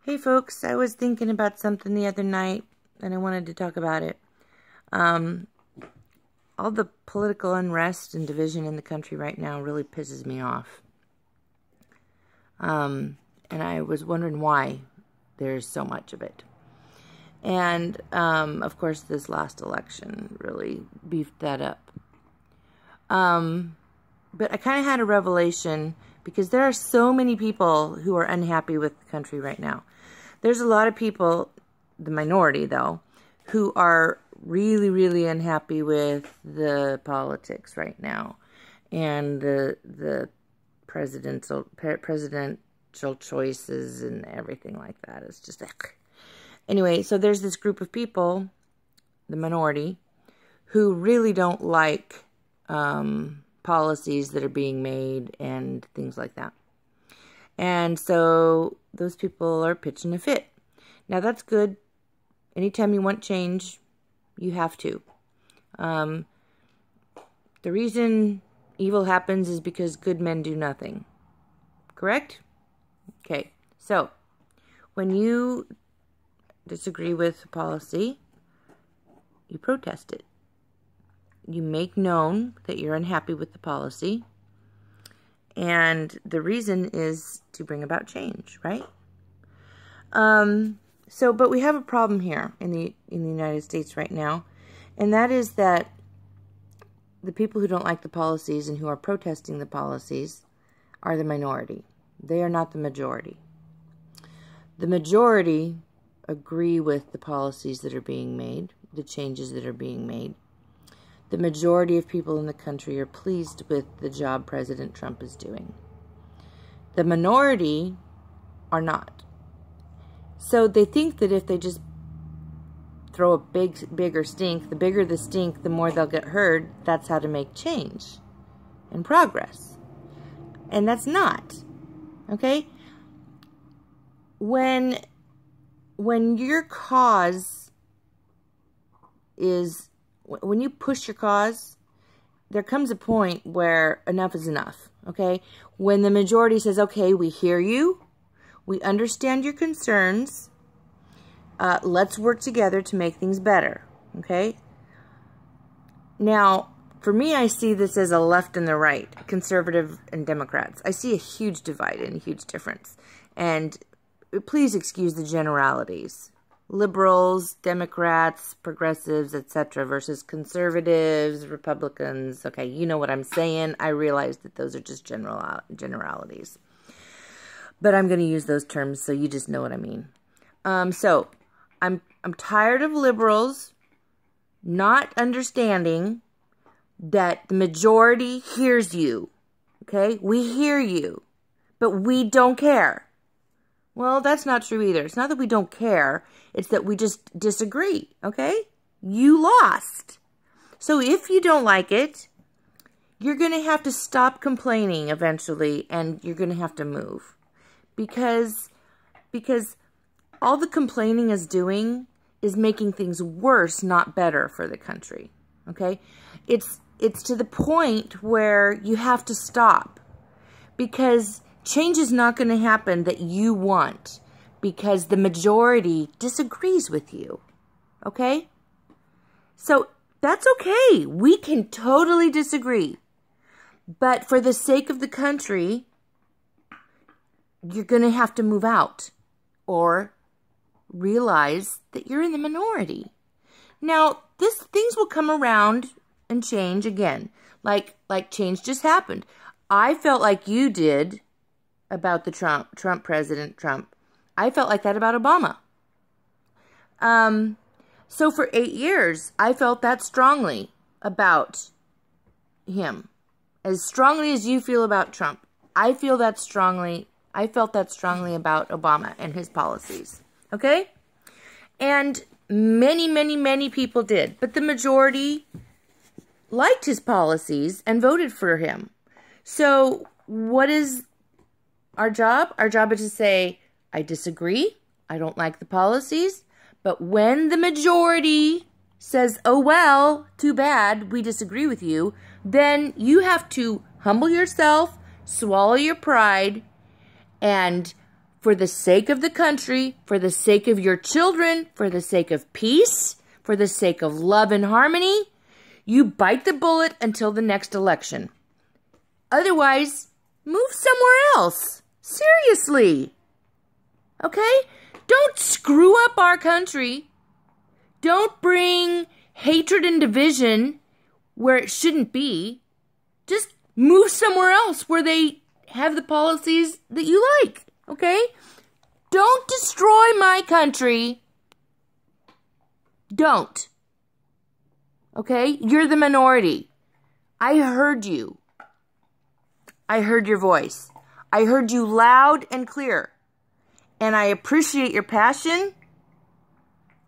Hey folks, I was thinking about something the other night and I wanted to talk about it. All the political unrest and division in the country right now really pisses me off. And I was wondering why there's so much of it. And, of course, this last election really beefed that up. But I kind of had a revelation because there are so many people who are unhappy with the country right now. There's a lot of people, the minority though, who are really, really unhappy with the politics right now. And the presidential choices and everything like that. It's just, anyway, so there's this group of people, the minority, who really don't like policies that are being made and things like that. And so those people are pitching a fit. Now that's good. Anytime you want change, you have to. The reason evil happens is because good men do nothing. Correct? Okay. So when you disagree with a policy, you protest it. You make known that you're unhappy with the policy. And the reason is to bring about change, right? But we have a problem here in the United States right now, and that is that the people who don't like the policies and who are protesting the policies are the minority. They are not the majority. The majority agree with the policies that are being made, the changes that are being made. The majority of people in the country are pleased with the job President Trump is doing. The minority are not. So they think that if they just throw a bigger stink, the bigger the stink, the more they'll get heard. That's how to make change and progress. And that's not. Okay? When your cause is... When you push your cause, there comes a point where enough is enough, okay? When the majority says, okay, we hear you, we understand your concerns, let's work together to make things better, okay? Now, for me, I see this as a left and the right, conservative and Democrats. I see a huge divide and a huge difference. And please excuse the generalities. Liberals, Democrats, progressives, etc. versus conservatives, Republicans. Okay, you know what I'm saying. I realize that those are just generalities. But I'm going to use those terms so you just know what I mean. So, I'm tired of liberals not understanding that the majority hears you. Okay? We hear you. But we don't care. Well, that's not true either. It's not that we don't care. It's that we just disagree, okay? You lost. So if you don't like it, you're going to have to stop complaining eventually, and you're going to have to move. Because all the complaining is doing is making things worse, not better for the country, okay? It's to the point where you have to stop. Because change is not going to happen that you want because the majority disagrees with you. Okay? So that's okay. We can totally disagree. But for the sake of the country, you're going to have to move out or realize that you're in the minority. Now, things will come around and change again. Like change just happened. I felt like you did about the President Trump. I felt like that about Obama. So for 8 years, I felt that strongly about him. As strongly as you feel about Trump. I felt that strongly about Obama and his policies. Okay? And many, many, many people did. But the majority liked his policies and voted for him. So what is our job? Our job is to say, I disagree. I don't like the policies. But when the majority says, oh, well, too bad, we disagree with you, then you have to humble yourself, swallow your pride, and for the sake of the country, for the sake of your children, for the sake of peace, for the sake of love and harmony, you bite the bullet until the next election. Otherwise, move somewhere else. Seriously. Okay? Don't screw up our country. Don't bring hatred and division where it shouldn't be. Just move somewhere else where they have the policies that you like. Okay? Don't destroy my country. Don't. Okay? You're the minority. I heard you. I heard your voice. I heard you loud and clear. And I appreciate your passion.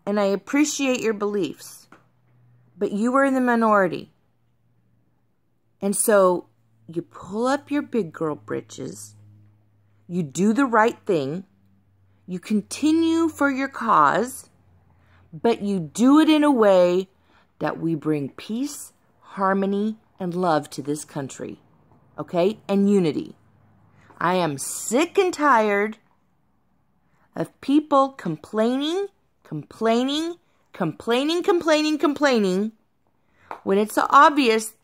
And I appreciate your beliefs. But you were in the minority. And so you pull up your big girl britches. You do the right thing. You continue for your cause. But you do it in a way that we bring peace, harmony, and love to this country. Okay? And unity. I am sick and tired of people complaining when it's so obvious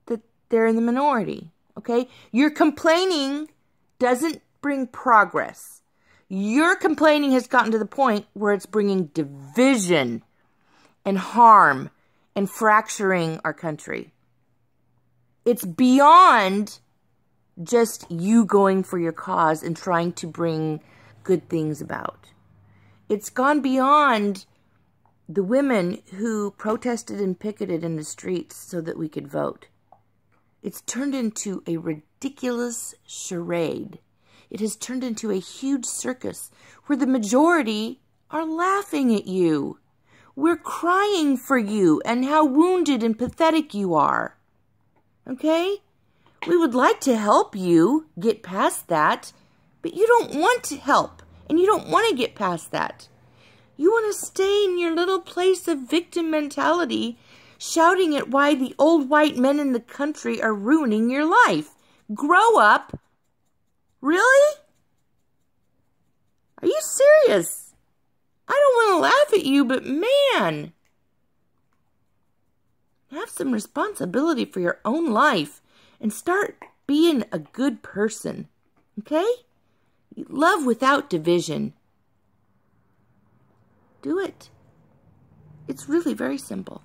that they're in the minority. Okay? Your complaining doesn't bring progress. Your complaining has gotten to the point where it's bringing division and harm and fracturing our country. It's beyond just you going for your cause and trying to bring good things about. It's gone beyond the women who protested and picketed in the streets so that we could vote. It's turned into a ridiculous charade. It has turned into a huge circus where the majority are laughing at you. We're crying for you and how wounded and pathetic you are. Okay? We would like to help you get past that, but you don't want to help, and you don't want to get past that. You want to stay in your little place of victim mentality, shouting at why the old white men in the country are ruining your life. Grow up. Really? Are you serious? I don't want to laugh at you, but man, have some responsibility for your own life and start being a good person. Okay? Love without division. Do it. It's really very simple.